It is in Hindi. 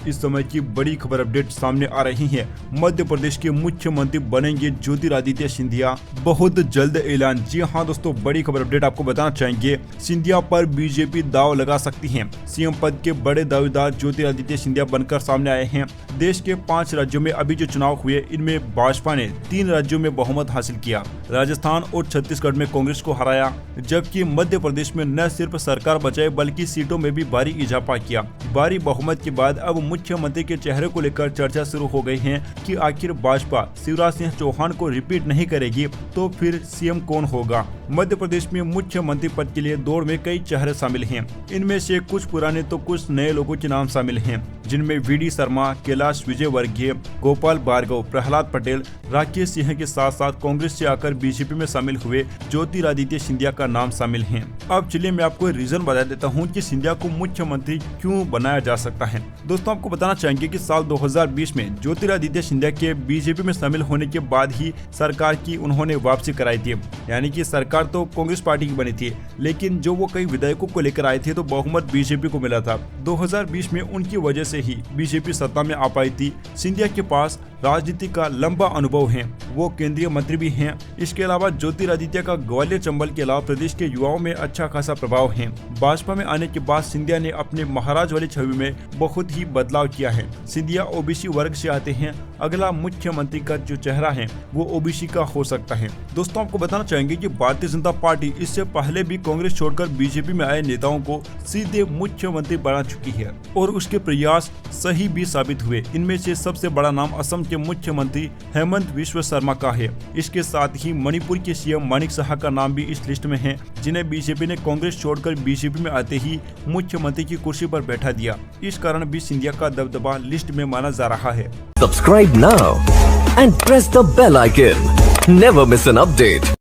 इस समय की बड़ी खबर अपडेट सामने आ रही है। मध्य प्रदेश के मुख्यमंत्री बनेंगे ज्योतिरादित्य सिंधिया, बहुत जल्द ऐलान। जी हां दोस्तों, बड़ी खबर अपडेट आपको बताना चाहेंगे। सिंधिया पर बीजेपी दाव लगा सकती है। सीएम पद के बड़े दावेदार ज्योतिरादित्य सिंधिया बनकर सामने आए हैं। देश के 5 राज्यों में अभी जो चुनाव हुए, इनमें भाजपा ने 3 राज्यों में बहुमत हासिल किया। राजस्थान और छत्तीसगढ़ में कांग्रेस को हराया, जबकि मध्य प्रदेश में न सिर्फ सरकार बचाई बल्कि सीटों में भी भारी इजाफा किया। भारी बहुमत के बाद अब मुख्यमंत्री के चेहरे को लेकर चर्चा शुरू हो गई है कि आखिर भाजपा शिवराज सिंह चौहान को रिपीट नहीं करेगी तो फिर सीएम कौन होगा। मध्य प्रदेश में मुख्यमंत्री पद के लिए दौड़ में कई चेहरे शामिल हैं। इनमें से कुछ पुराने तो कुछ नए लोगों के नाम शामिल हैं, जिनमें वीडी शर्मा, कैलाश विजयवर्गीय, गोपाल भार्गव, प्रहलाद पटेल, राकेश सिंह के साथ साथ कांग्रेस से आकर बीजेपी में शामिल हुए ज्योतिरादित्य सिंधिया का नाम शामिल है। अब चलिए मैं आपको रीजन बता देता हूँ कि सिंधिया को मुख्यमंत्री क्यों बनाया जा सकता है। दोस्तों, आपको बताना चाहेंगे कि साल 2020 में ज्योतिरादित्य सिंधिया के बीजेपी में शामिल होने के बाद ही सरकार की उन्होंने वापसी कराई थी। यानी कि सरकार तो कांग्रेस पार्टी की बनी थी, लेकिन जो वो कई विधायकों को लेकर आए थे तो बहुमत बीजेपी को मिला था। 2020 में उनकी वजह से ही बीजेपी सत्ता में आ पाई थी। सिंधिया के पास राजनीति का लंबा अनुभव है, वो केंद्रीय मंत्री भी हैं। इसके अलावा ज्योतिरादित्य का ग्वालियर चंबल के अलावा प्रदेश के युवाओं में अच्छा खासा प्रभाव है। भाजपा में आने के बाद सिंधिया ने अपने महाराज वाली छवि में बहुत ही बदलाव किया है। सिंधिया ओबीसी वर्ग से आते हैं। अगला मुख्यमंत्री का जो चेहरा है वो ओबीसी का हो सकता है। दोस्तों, आपको बताना चाहेंगे कि भारतीय जनता पार्टी इससे पहले भी कांग्रेस छोड़कर बीजेपी में आए नेताओं को सीधे मुख्यमंत्री बना चुकी है और उसके प्रयास सही भी साबित हुए। इनमें से सबसे बड़ा नाम असम के मुख्यमंत्री हेमंत बिस्वा शर्मा का है। इसके साथ ही मणिपुर के सीएम मानिक साहा का नाम भी इस लिस्ट में है, जिन्हें बीजेपी ने कांग्रेस छोड़कर बीजेपी में आते ही मुख्यमंत्री की कुर्सी पर बैठा दिया। इस कारण भी सिंधिया का दबदबा लिस्ट में माना जा रहा है। Subscribe now and press the bell icon. Never miss an update.